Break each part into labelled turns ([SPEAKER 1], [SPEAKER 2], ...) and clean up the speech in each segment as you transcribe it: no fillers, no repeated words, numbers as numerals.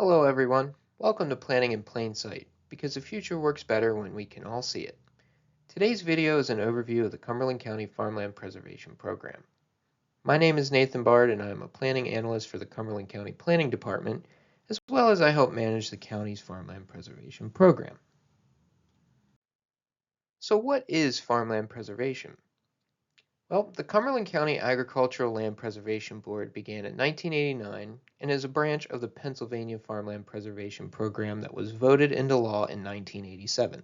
[SPEAKER 1] Hello everyone, welcome to Planning in Plain Sight, because the future works better when we can all see it. Today's video is an overview of the Cumberland County Farmland Preservation Program. My name is Nathan Bard and I am a planning analyst for the Cumberland County Planning Department, as well as I help manage the county's farmland preservation program. So what is farmland preservation? Well, the Cumberland County Agricultural Land Preservation Board began in 1989 and is a branch of the Pennsylvania Farmland Preservation Program that was voted into law in 1987.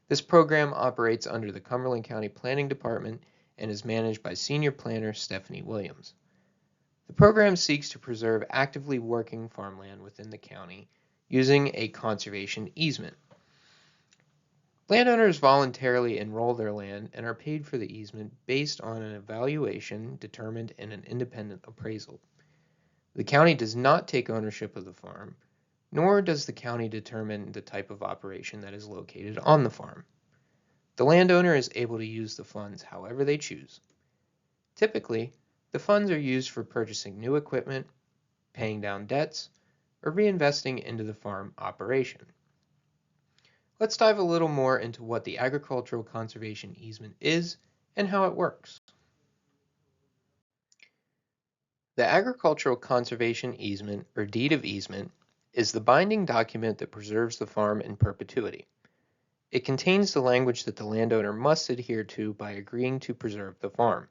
[SPEAKER 1] This program operates under the Cumberland County Planning Department and is managed by Senior Planner Stephanie Williams. The program seeks to preserve actively working farmland within the county using a conservation easement. Landowners voluntarily enroll their land and are paid for the easement based on an evaluation determined in an independent appraisal. The county does not take ownership of the farm, nor does the county determine the type of operation that is located on the farm. The landowner is able to use the funds however they choose. Typically, the funds are used for purchasing new equipment, paying down debts, or reinvesting into the farm operation. Let's dive a little more into what the agricultural conservation easement is and how it works. The agricultural conservation easement, or deed of easement, is the binding document that preserves the farm in perpetuity. It contains the language that the landowner must adhere to by agreeing to preserve the farm.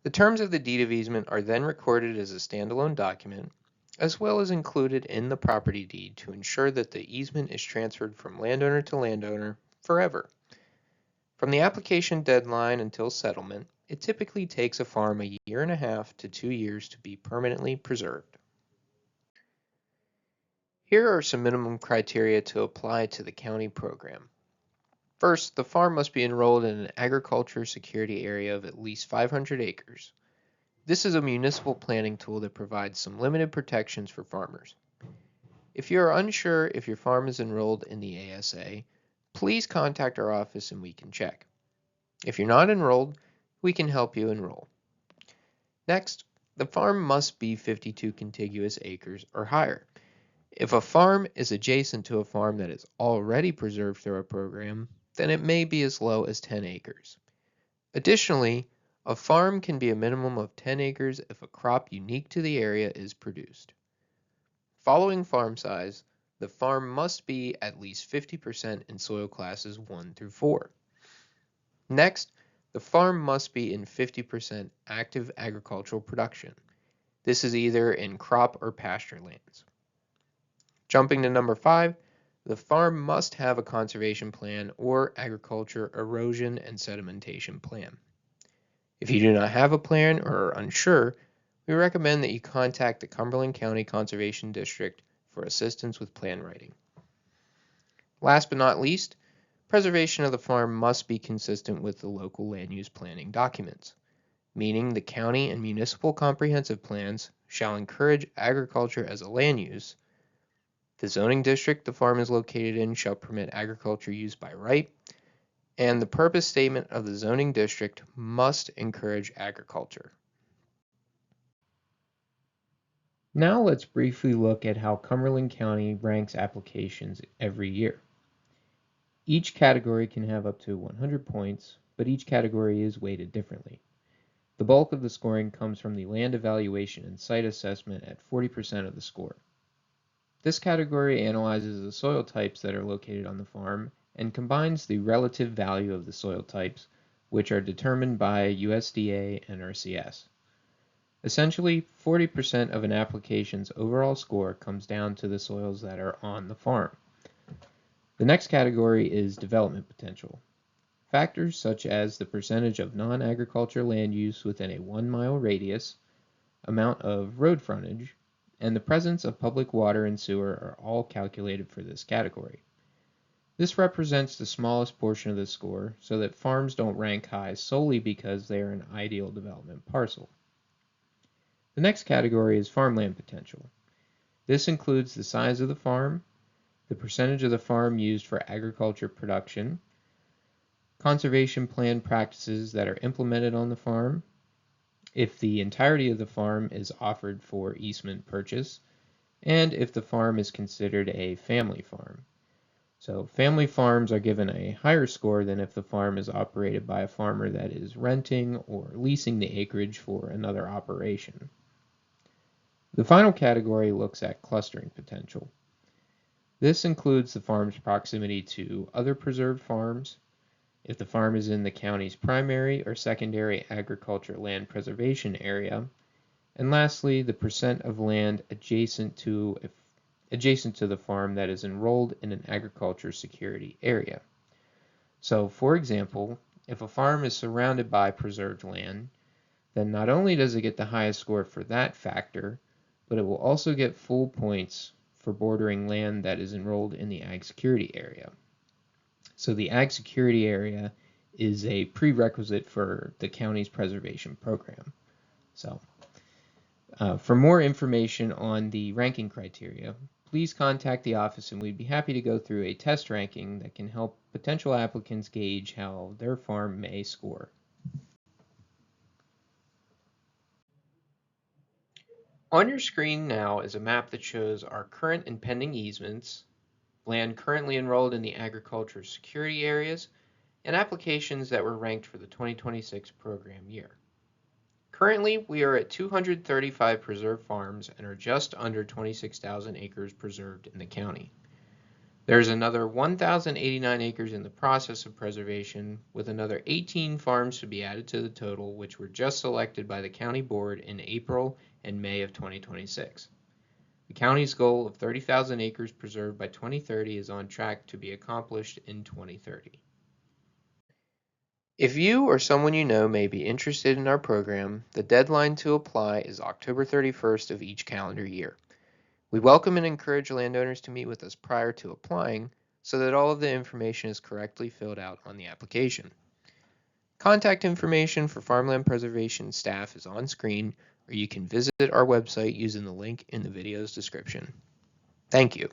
[SPEAKER 1] The terms of the deed of easement are then recorded as a standalone document, as well as included in the property deed to ensure that the easement is transferred from landowner to landowner forever. From the application deadline until settlement, it typically takes a farm a year and a half to 2 years to be permanently preserved. Here are some minimum criteria to apply to the county program. First, the farm must be enrolled in an agriculture security area of at least 500 acres. This is a municipal planning tool that provides some limited protections for farmers. If you are unsure if your farm is enrolled in the ASA, please contact our office and we can check. If you're not enrolled, we can help you enroll. Next, the farm must be 52 contiguous acres or higher. If a farm is adjacent to a farm that is already preserved through a program, then it may be as low as 10 acres. Additionally, a farm can be a minimum of 10 acres if a crop unique to the area is produced. Following farm size, the farm must be at least 50% in soil classes 1 through 4. Next, the farm must be in 50% active agricultural production. This is either in crop or pasture lands. Jumping to number 5, the farm must have a conservation plan or agriculture erosion and sedimentation plan. If you do not have a plan or are unsure, we recommend that you contact the Cumberland County Conservation District for assistance with plan writing. Last but not least, preservation of the farm must be consistent with the local land use planning documents, meaning the county and municipal comprehensive plans shall encourage agriculture as a land use. The zoning district the farm is located in shall permit agriculture use by right, and the purpose statement of the zoning district must encourage agriculture. Now let's briefly look at how Cumberland County ranks applications every year. Each category can have up to 100 points, but each category is weighted differently. The bulk of the scoring comes from the land evaluation and site assessment at 40% of the score. This category analyzes the soil types that are located on the farm and combines the relative value of the soil types, which are determined by USDA and NRCS. Essentially, 40% of an application's overall score comes down to the soils that are on the farm. The next category is development potential. Factors such as the percentage of non-agriculture land use within a 1-mile radius, amount of road frontage, and the presence of public water and sewer are all calculated for this category. This represents the smallest portion of the score, so that farms don't rank high solely because they are an ideal development parcel. The next category is farmland potential. This includes the size of the farm, the percentage of the farm used for agriculture production, conservation plan practices that are implemented on the farm, if the entirety of the farm is offered for easement purchase, and if the farm is considered a family farm. So family farms are given a higher score than if the farm is operated by a farmer that is renting or leasing the acreage for another operation. The final category looks at clustering potential. This includes the farm's proximity to other preserved farms, if the farm is in the county's primary or secondary agriculture land preservation area, and lastly, the percent of land adjacent to the farm that is enrolled in an agriculture security area. So, for example, if a farm is surrounded by preserved land, then not only does it get the highest score for that factor, but it will also get full points for bordering land that is enrolled in the ag security area. So the ag security area is a prerequisite for the county's preservation program. So for more information on the ranking criteria, please contact the office and we'd be happy to go through a test ranking that can help potential applicants gauge how their farm may score. On your screen now is a map that shows our current and pending easements, land currently enrolled in the agriculture security areas, and applications that were ranked for the 2026 program year. Currently, we are at 235 preserved farms and are just under 26,000 acres preserved in the county. There's another 1,089 acres in the process of preservation, with another 18 farms to be added to the total, which were just selected by the county board in April and May of 2026. The county's goal of 30,000 acres preserved by 2030 is on track to be accomplished in 2030. If you or someone you know may be interested in our program, the deadline to apply is October 31st of each calendar year. We welcome and encourage landowners to meet with us prior to applying so that all of the information is correctly filled out on the application. Contact information for farmland preservation staff is on screen, or you can visit our website using the link in the video's description. Thank you.